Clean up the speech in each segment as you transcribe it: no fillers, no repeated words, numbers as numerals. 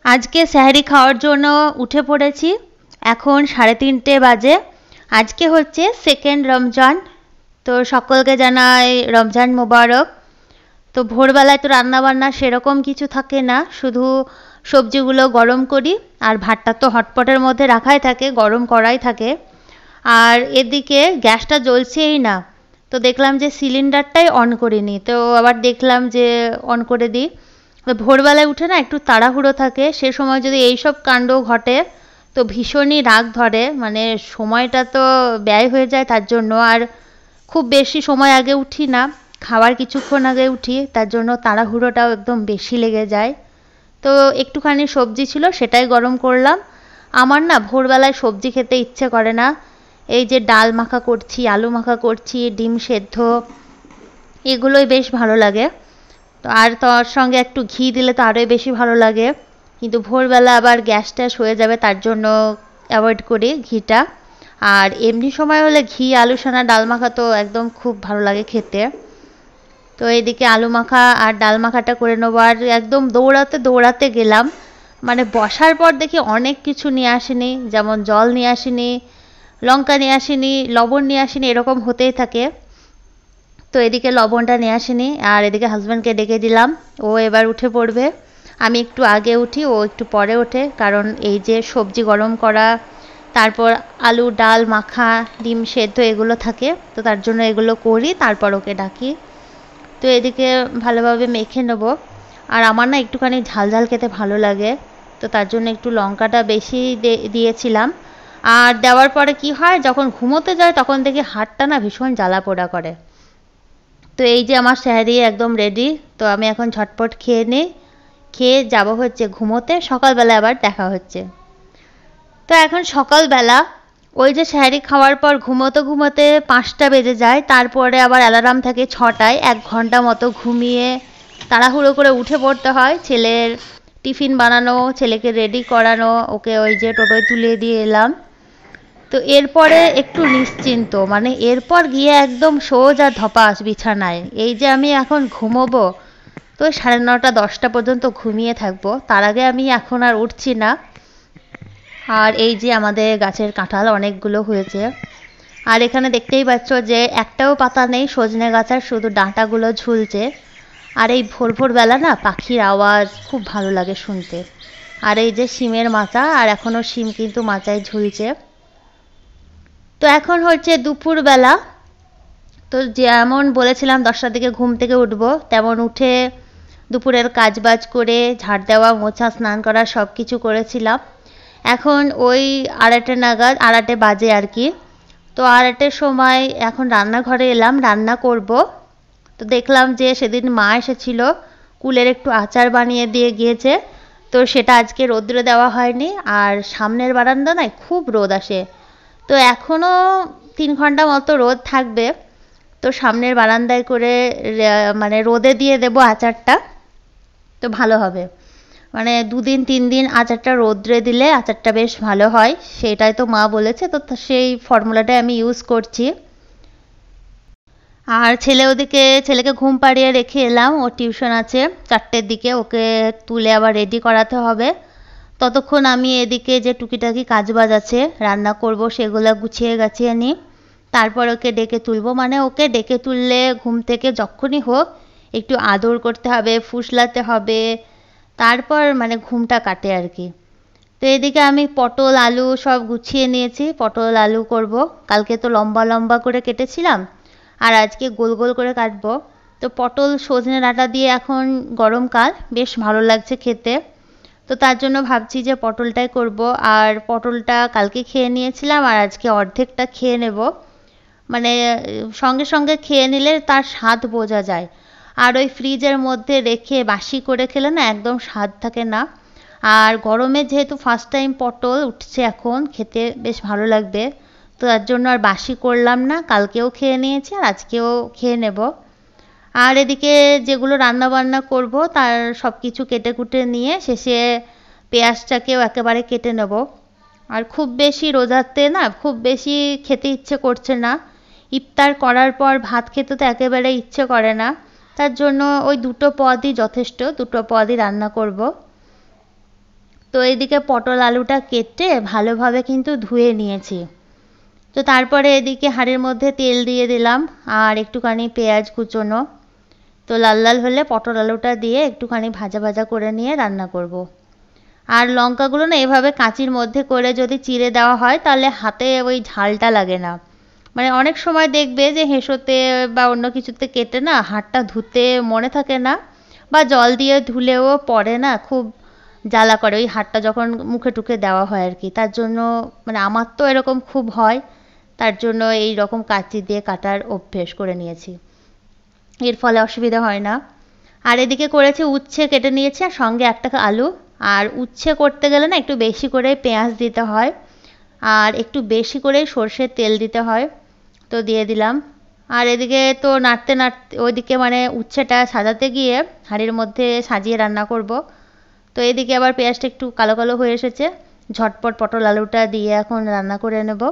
আজকে সেহরি খাওয়ার জন্য উঠে পড়েছি। এখন 3:30 বাজে। আজকে হচ্ছে সেকেন্ড রমজান। তো সকলকে জানাই রমজান মোবারক। তো ভোরবেলায় তো রান্না বান্না সেরকম কিছু থাকে না, শুধু সবজিগুলো গরম করি আর ভাতটা তো হটপটের মধ্যে রাখাই থাকে, গরম করাই থাকে। আর এদিকে গ্যাসটা জ্বলছেই না। তো দেখলাম যে সিলিন্ডারটাই অন করিনি, তো আবার দেখলাম যে অন করে দিই। তো ভোরবেলায় উঠে না একটু তাড়াহুড়ো থাকে, সে সময় যদি এইসব কাণ্ড ঘটে তো ভীষণই রাগ ধরে, মানে সময়টা তো ব্যয় হয়ে যায় তার জন্য। আর খুব বেশি সময় আগে উঠি না, খাওয়ার কিছুক্ষণ আগে উঠি, তার জন্য তাড়াহুড়োটাও একদম বেশি লেগে যায়। তো একটুখানি সবজি ছিল সেটাই গরম করলাম। আমার না ভোরবেলায় সবজি খেতে ইচ্ছে করে না। এই যে ডাল মাখা করছি, আলু মাখা করছি, ডিম সেদ্ধ, এগুলোই বেশ ভালো লাগে। তো আর তার সঙ্গে একটু ঘি দিলে তো আরোই বেশি ভালো লাগে। কিন্তু ভোরবেলা আবার গ্যাস ট্যাস হয়ে যাবে, তার জন্য অ্যাভয়েড করি ঘিটা। আর এমনি সময় হলে ঘি আলু সানা ডাল মাখা তো একদম খুব ভালো লাগে খেতে। তো এইদিকে আলু মাখা আর ডাল মাখাটা করে নেবো। আর একদম দৌড়াতে দৌড়াতে গেলাম, মানে বসার পর দেখি অনেক কিছু নিয়ে আসিনি, যেমন জল নিয়ে আসিনি, লঙ্কা নিয়ে আসিনি, লবণ নিয়ে আসিনি, এরকম হতেই থাকে। তো এদিকে লবণটা নিয়ে আসিনি, আর এদিকে হাজব্যান্ডকে ডেকে দিলাম, ও এবার উঠে পড়বে। আমি একটু আগে উঠি, ও একটু পরে ওঠে, কারণ এই যে সবজি গরম করা, তারপর আলু ডাল মাখা, ডিম সেদ্ধ এগুলো থাকে, তো তার জন্য এগুলো করি, তারপর ওকে ডাকি। তো এদিকে ভালোভাবে মেখে নেবো। আর আমার না একটুখানি ঝাল ঝাল খেতে ভালো লাগে, তো তার জন্য একটু লঙ্কাটা বেশি দিয়েছিলাম। আর দেওয়ার পরে কি হয়, যখন ঘুমোতে যায় তখন দেখি হাতটা না ভীষণ জ্বালা পোড়া করে। তো এই যে আমার সেহরি একদম রেডি। তো আমি এখন ঝটপট খেয়ে নিই, খেয়ে যাব হচ্ছে ঘুমোতে, সকালবেলা আবার দেখা হচ্ছে। তো এখন সকালবেলা ওই যে সেহরি খাওয়ার পর ঘুমোতে ঘুমোতে 5টা বেজে যায়, তারপরে আবার অ্যালার্ম থাকে 6টায়, 1 ঘন্টা মতো ঘুমিয়ে তাড়াহুড়ো করে উঠে পড়তে হয়। ছেলের টিফিন বানানো, ছেলেকে রেডি করানো, ওকে ওই যে টোটোয় তুলে দিয়ে এলাম। তো এরপরে একটু নিশ্চিন্ত, মানে এরপর গিয়ে একদম সোজা ধপাস বিছানায়। এই যে আমি এখন ঘুমোবো, তো 9:30 10টা পর্যন্ত ঘুমিয়ে থাকবো, তার আগে আমি এখন আর উঠছি না। আর এই যে আমাদের গাছের কাঁঠাল অনেকগুলো হয়েছে। আর এখানে দেখতেই পাচ্ছ যে একটাও পাতা নেই সজনে গাছের, শুধু ডাঁটাগুলো ঝুলছে। আর এই ভোর ভোরবেলা না পাখির আওয়াজ খুব ভালো লাগে শুনতে। আর এই যে শিমের মাচা, আর এখনও শিম কিন্তু মাচায় ঝুলছে। তো এখন হচ্ছে দুপুরবেলা। তো যেমন বলেছিলাম 10টার দিকে ঘুম থেকে উঠবো, তেমন উঠে দুপুরের কাজবাজ করে ঝাড় দেওয়া মোছা স্নান করা সব কিছু করেছিলাম। এখন ওই 2:30 নাগাদ, 2:30 বাজে আর কি। তো 2:30 সময় এখন রান্নাঘরে এলাম, রান্না করব। তো দেখলাম যে সেদিন মা এসেছিল, কুলের একটু আচার বানিয়ে দিয়ে গিয়েছে, তো সেটা আজকে রোদ্রে দেওয়া হয়নি। আর সামনের বারান্দা নয় খুব রোদ আসে, তো এখনও 3 ঘন্টা মতো রোদ থাকবে। তো সামনের বারান্দায় করে মানে রোদে দিয়ে দেবো আচারটা, তো ভালো হবে। মানে 2 দিন 3 দিন আচারটা রোদ্রে দিলে আচারটা বেশ ভালো হয়, সেটাই তো মা বলেছে, তো সেই ফর্মুলাটাই আমি ইউজ করছি। আর ছেলেকে ঘুম পাড়িয়ে রেখে এলাম, ওর টিউশন আছে 4টের দিকে, ওকে তুলে আবার রেডি করাতে হবে। ততক্ষণ আমি এদিকে যে টুকিটাকি কাজবাজ আছে রান্না করব সেগুলো গুছিয়ে গাছিয়ে নিই, তারপর ওকে ডেকে তুলবো। মানে ওকে ডেকে তুললে ঘুম থেকে যখনই হোক একটু আদর করতে হবে, ফুসলাতে হবে, তারপর মানে ঘুমটা কাটে আর কি। তো এদিকে আমি পটল আলু সব গুছিয়ে নিয়েছি, পটল আলু করব। কালকে তো লম্বা লম্বা করে কেটেছিলাম, আর আজকে গোল গোল করে কাটবো। তো পটল সজনে ডাঁটা দিয়ে এখন গরমকাল বেশ ভালো লাগছে খেতে, তো তার জন্য ভাবছি যে পটলটাই করব। আর পটলটা কালকে খেয়ে নিয়েছিলাম, আর আজকে অর্ধেকটা খেয়ে নেব। মানে সঙ্গে সঙ্গে খেয়ে নিলে তার স্বাদ বোঝা যায়, আর ওই ফ্রিজের মধ্যে রেখে বাসি করে খেলে না একদম স্বাদ থাকে না। আর গরমে যেহেতু ফার্স্ট টাইম পটল উঠছে এখন, খেতে বেশ ভালো লাগবে, তো তার জন্য আর বাসি করলাম না, কালকেও খেয়ে নিয়েছি আর আজকেও খেয়ে নেব। আর এদিকে যেগুলো রান্না বান্না করব তার সব কিছু কেটে কুটে নিয়ে শেষে পেঁয়াজটাকেও একেবারে কেটে নেব। আর খুব বেশি রোজাতে না খুব বেশি খেতে ইচ্ছে করছে না, ইফতার করার পর ভাত খেতে তো একেবারে ইচ্ছে করে না, তার জন্য ওই 2টো পদই যথেষ্ট, 2টো পদই রান্না করব। তো এদিকে পটল আলুটা কেটে ভালোভাবে কিন্তু ধুয়ে নিয়েছি। তো তারপরে এদিকে হাঁড়ির মধ্যে তেল দিয়ে দিলাম আর একটুখানি পেঁয়াজ কুচোনো। তো লাল লাল হলে পটল আলুটা দিয়ে একটুখানি ভাজা ভাজা করে নিয়ে রান্না করব। আর লঙ্কাগুলো না এভাবে কাঁচির মধ্যে করে যদি চিড়ে দেওয়া হয় তাহলে হাতে ওই ঝালটা লাগে না। মানে অনেক সময় দেখবে যে হেঁসোতে বা অন্য কিছুতে কেটে না হাতটা ধুতে মনে থাকে না, বা জল দিয়ে ধুলেও পড়ে না, খুব জ্বালা করে ওই হাতটা যখন মুখে টুখে দেওয়া হয় আর কি। তার জন্য মানে আমার তো এরকম খুব হয়, তার জন্য এই রকম কাঁচি দিয়ে কাটার অভ্যেস করে নিয়েছি, এর ফলে অসুবিধা হয় না। আর এদিকে করেছি উচ্ছে কেটে নিয়েছি আর সঙ্গে একটা আলু। আর উচ্ছে করতে গেলে না একটু বেশি করে পেঁয়াজ দিতে হয় আর একটু বেশি করে সর্ষের তেল দিতে হয়, তো দিয়ে দিলাম। আর এদিকে তো নাড়তে নাড়তে ওইদিকে মানে উচ্ছেটা সাজাতে গিয়ে হাঁড়ির মধ্যে সাজিয়ে রান্না করব। তো এদিকে আবার পেঁয়াজটা একটু কালো কালো হয়ে এসেছে, ঝটপট পটল আলুটা দিয়ে এখন রান্না করে নেব।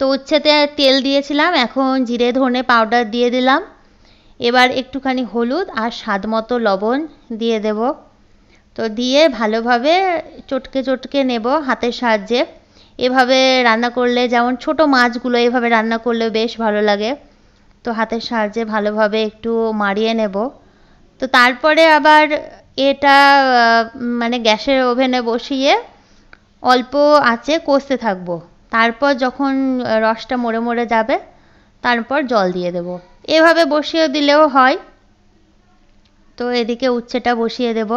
তো উচ্ছেতে তেল দিয়েছিলাম, এখন জিরে ধনে পাউডার দিয়ে দিলাম। এবার একটুখানি হলুদ আর স্বাদ মতো লবণ দিয়ে দেব। তো দিয়ে ভালোভাবে চটকে চটকে নেব হাতের সাহায্যে। এভাবে রান্না করলে, যেমন ছোট মাছগুলো এভাবে রান্না করলে বেশ ভালো লাগে। তো হাতের সাহায্যে ভালোভাবে একটু মাড়িয়ে নেব। তো তারপরে আবার এটা মানে গ্যাসের ওভেনে বসিয়ে অল্প আঁচে কষতে থাকবো। তারপর যখন রসটা মরে মরে যাবে তারপর জল দিয়ে দেব। এভাবে বসিয়ে দিলেও হয়। তো এদিকে উচ্ছেটা বসিয়ে দেব।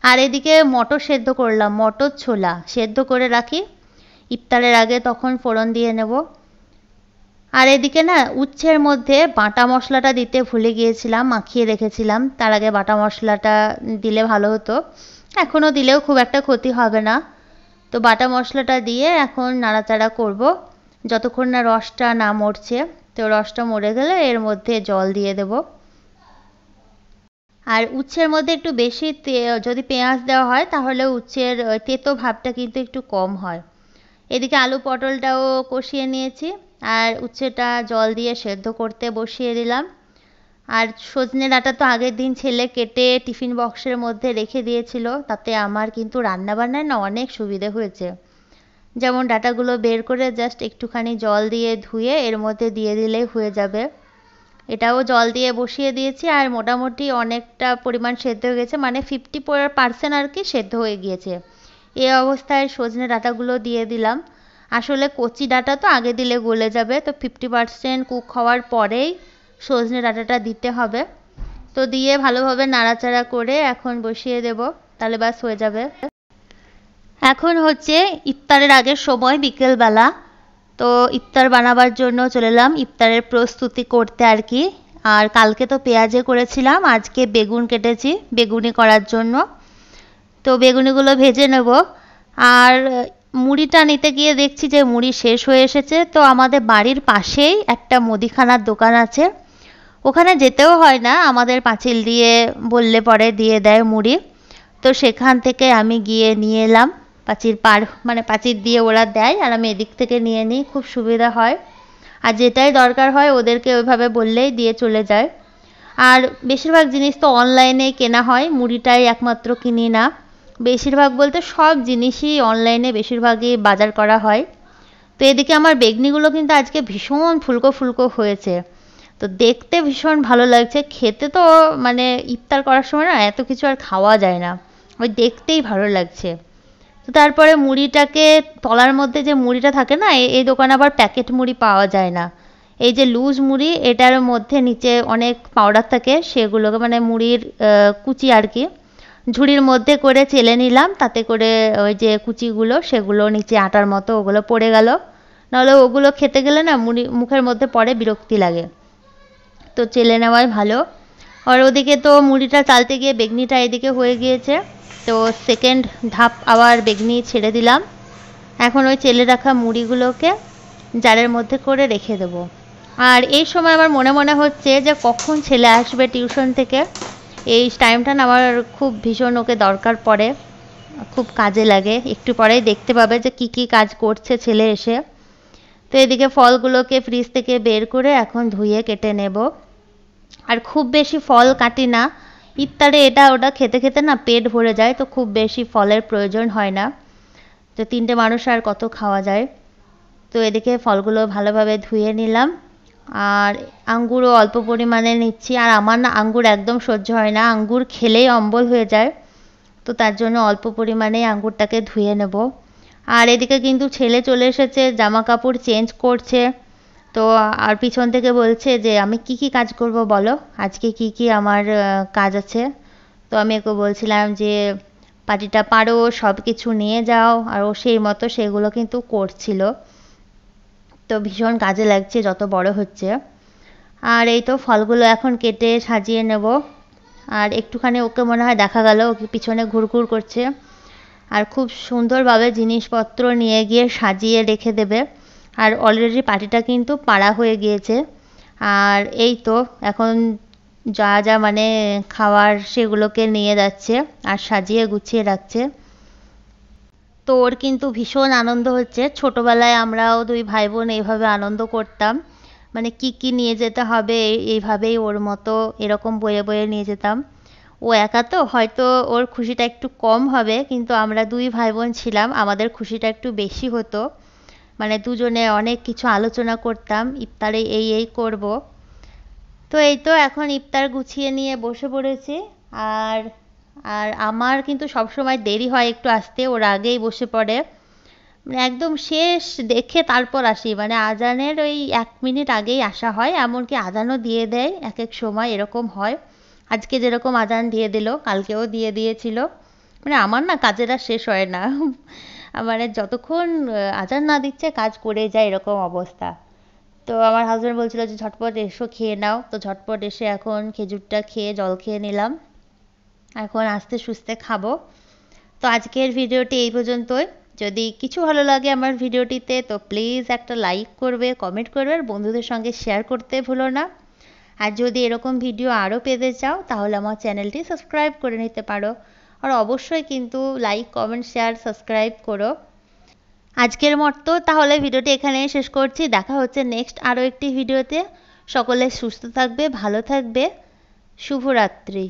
আর এদিকে মটর সেদ্ধ করলাম, মটর ছোলা সেদ্ধ করে রাখি, ইফতারের আগে তখন ফোড়ন দিয়ে নেব। আর এদিকে না উচ্ছের মধ্যে বাটা মশলাটা দিতে ভুলে গিয়েছিলাম, মাখিয়ে রেখেছিলাম, তার আগে বাটা মশলাটা দিলে ভালো হতো, এখনও দিলেও খুব একটা ক্ষতি হবে না। তো বাটা মশলাটা দিয়ে এখন নাড়াচাড়া করব যতক্ষণ না রসটা না মরছে। তো রসটা মরে গেলে এর মধ্যে জল দিয়ে দেব। আর উচ্ছের মধ্যে একটু বেশি যদি পেঁয়াজ দেওয়া হয় তাহলে উচ্ছের তেতো ভাবটা কিন্তু একটু কম হয়। এদিকে আলু পটলটাও কষিয়ে নিয়েছি আর উচ্ছেটা জল দিয়ে সেদ্ধ করতে বসিয়ে দিলাম। আর সজনে ডাঁটা তো আগের দিন ছেলে কেটে টিফিন বক্সের মধ্যে রেখে দিয়েছিল, তাতে আমার কিন্তু রান্নাবান্নায় না অনেক সুবিধে হয়েছে। যেমন ডাঁটাগুলো বের করে জাস্ট একটুখানি জল দিয়ে ধুয়ে এর মধ্যে দিয়ে দিলেই হয়ে যাবে। এটাও জল দিয়ে বসিয়ে দিয়েছি আর মোটামুটি অনেকটা পরিমাণ সেদ্ধ হয়ে গেছে, মানে 50% আর কি সেদ্ধ হয়ে গিয়েছে। এই অবস্থায় সজনে ডাঁটাগুলো দিয়ে দিলাম। আসলে কচি ডাঁটা তো আগে দিলে গলে যাবে, তো 50% কুক হওয়ার পরেই সজনে ডাঁটাটা দিতে হবে। তো দিয়ে ভালোভাবে নাড়াচাড়া করে এখন বসিয়ে দেব, তাহলে ব্যাস হয়ে যাবে। এখন হচ্ছে ইফতারের আগের সময় বিকেলবেলা। তো ইফতার বানাবার জন্য চলে এলাম ইফতারের প্রস্তুতি করতে আর কি। আর কালকে তো পেঁয়াজে করেছিলাম, আজকে বেগুন কেটেছি বেগুনি করার জন্য। তো বেগুনিগুলো ভেজে নেব। আর মুড়িটা নিতে গিয়ে দেখছি যে মুড়ি শেষ হয়ে এসেছে। তো আমাদের বাড়ির পাশেই একটা মুদিখানার দোকান আছে, ওখানে যেতেও হয় না, আমাদের পাঁচিল দিয়ে বললে পরে দিয়ে দেয় মুড়ি। তো সেখান থেকে আমি গিয়ে নিয়ে এলাম, পাঁচিল পার মানে পাঁচিল দিয়ে ওরা দেয় আর আমি এদিক থেকে নিয়ে নিই, খুব সুবিধা হয়। আর যেটাই দরকার হয় ওদেরকে ওইভাবে বললেই দিয়ে চলে যায়। আর বেশিরভাগ জিনিস তো অনলাইনেই কেনা হয়, মুড়িটাই একমাত্র কিনি না। বেশিরভাগ বলতে সব জিনিসই অনলাইনে বেশিরভাগই বাজার করা হয়। তো এদিকে আমার বেগনিগুলো কিন্তু আজকে ভীষণ ফুলকো ফুলকো হয়েছে, তো দেখতে ভীষণ ভালো লাগছে, খেতে তো মানে ইফতার করার সময় না এত কিছু আর খাওয়া যায় না, ওই দেখতেই ভালো লাগছে। তো তারপরে মুড়িটাকে তলার মধ্যে যে মুড়িটা থাকে না, এই দোকানে আবার প্যাকেট মুড়ি পাওয়া যায় না, এই যে লুজ মুড়ি এটার মধ্যে নিচে অনেক পাউডার থাকে, সেগুলোকে মানে মুড়ির কুচি আর কি ঝুড়ির মধ্যে করে চেলে নিলাম, তাতে করে ওই যে কুচিগুলো সেগুলো নিচে আটার মতো ওগুলো পড়ে গেল, নাহলে ওগুলো খেতে গেলে না মুড়ি মুখের মধ্যে পড়ে বিরক্তি লাগে, তো চেলে নেওয়াই ভালো। আর ওদিকে তো মুড়িটা চালতে গিয়ে বেগনিটা এদিকে হয়ে গিয়েছে, তো সেকেন্ড ধাপ আবার বেগনি ছেড়ে দিলাম। এখন ওই চেলে রাখা মুড়িগুলোকে জারের মধ্যে করে রেখে দেবো। আর এই সময় আমার মনে মনে হচ্ছে যে কখন ছেলে আসবে টিউশন থেকে, এই টাইমটা না আমার খুব ভীষণ ওকে দরকার পড়ে, খুব কাজে লাগে। একটু পরেই দেখতে পাবে যে কি কি কাজ করছে ছেলে এসে। তো এদিকে ফলগুলোকে ফ্রিজ থেকে বের করে এখন ধুয়ে কেটে নেব। আর খুব বেশি ফল কাটি না, ইফতারে এটা ওটা খেতে খেতে না পেট ভরে যায়, তো খুব বেশি ফলের প্রয়োজন হয় না। তো 3টে মানুষ আর কত খাওয়া যায়। তো এদিকে ফলগুলো ভালোভাবে ধুয়ে নিলাম, আর আঙ্গুরও অল্প পরিমাণে নিচ্ছি। আর আমার না আঙ্গুর একদম সহ্য হয় না, আঙ্গুর খেলেই অম্বল হয়ে যায়, তো তার জন্য অল্প পরিমাণে আঙ্গুরটাকে ধুয়ে নেব। আর এদিকে কিন্তু ছেলে চলে এসেছে, জামা কাপড় চেঞ্জ করছে। তো আর পিছন থেকে বলছে যে আমি কি কি কাজ করব বলো, আজকে কি কি আমার কাজ আছে। তো আমি ওকে বলছিলাম যে পাটিটা পারো, সব কিছু নিয়ে যাও, আর ও সেই মতো সেগুলো কিন্তু করছিল। তো ভীষণ কাজে লাগছে যত বড় হচ্ছে। আর এই তো ফলগুলো এখন কেটে সাজিয়ে নেব। আর একটুখানি ওকে মনে হয় দেখা গেল ওকে পিছনে ঘুরঘুর করছে, আর খুব সুন্দরভাবে জিনিসপত্র নিয়ে গিয়ে সাজিয়ে রেখে দেবে। আর অলরেডি পাটিটা কিন্তু পাড়া হয়ে গিয়েছে। আর এই তো এখন যা যা মানে খাওয়ার সেগুলোকে নিয়ে যাচ্ছে আর সাজিয়ে গুছিয়ে রাখছে। তো ওর কিন্তু ভীষণ আনন্দ হচ্ছে। ছোটোবেলায় আমরাও 2 ভাই বোন এইভাবে আনন্দ করতাম, মানে কি কি নিয়ে যেতে হবে এইভাবেই ওর মতো এরকম বয়ে বয়ে নিয়ে যেতাম। ও একা তো হয়তো ওর খুশিটা একটু কম হবে, কিন্তু আমরা 2 ভাই বোন ছিলাম, আমাদের খুশিটা একটু বেশি হতো। মানে দুজনে অনেক কিছু আলোচনা করতাম ইফতারে এই এই করব। তো এই তো এখন ইফতার গুছিয়ে নিয়ে বসে পড়েছি। আর আর আমার কিন্তু সবসময় দেরি হয় একটু আসতে, ওর আগেই বসে পড়ে। মানে একদম শেষ দেখে তারপর আসি, মানে আজানের ওই 1 মিনিট আগেই আসা হয়, এমনকি আজানও দিয়ে দেয় এক এক সময়, এরকম হয়। আজকে যেরকম আজান দিয়ে দিল, কালকেও দিয়ে দিয়েছিল। মানে আমার না কাজের আর শেষ হয় না মানে যতক্ষণ আজান না দিচ্ছে কাজ করে যায়, এরকম অবস্থা। তো আমার হাজব্যান্ড বলছিল যে ঝটপট এসো খেয়ে নাও, তো ঝটপট এসে এখন খেজুরটা খেয়ে জল খেয়ে নিলাম, এখন আস্তে সুস্তে খাবো। তো আজকের ভিডিওটি এই পর্যন্তই। যদি কিছু ভালো লাগে আমার ভিডিওটিতে তো প্লিজ একটা লাইক করবে, কমেন্ট করবে, আর বন্ধুদের সঙ্গে শেয়ার করতে ভুলো না। আর যদি এরকম ভিডিও আরও পেতে চাও তাহলে আমার চ্যানেলটি সাবস্ক্রাইব করে নিতে পারো। আর অবশ্যই কিন্তু লাইক কমেন্ট শেয়ার সাবস্ক্রাইব করো। আজকের মতো তাহলে ভিডিওটি এখানেই শেষ করছি, দেখা হচ্ছে নেক্সট আরও একটি ভিডিওতে। সকলে সুস্থ থাকবে, ভালো থাকবে, শুভরাত্রি।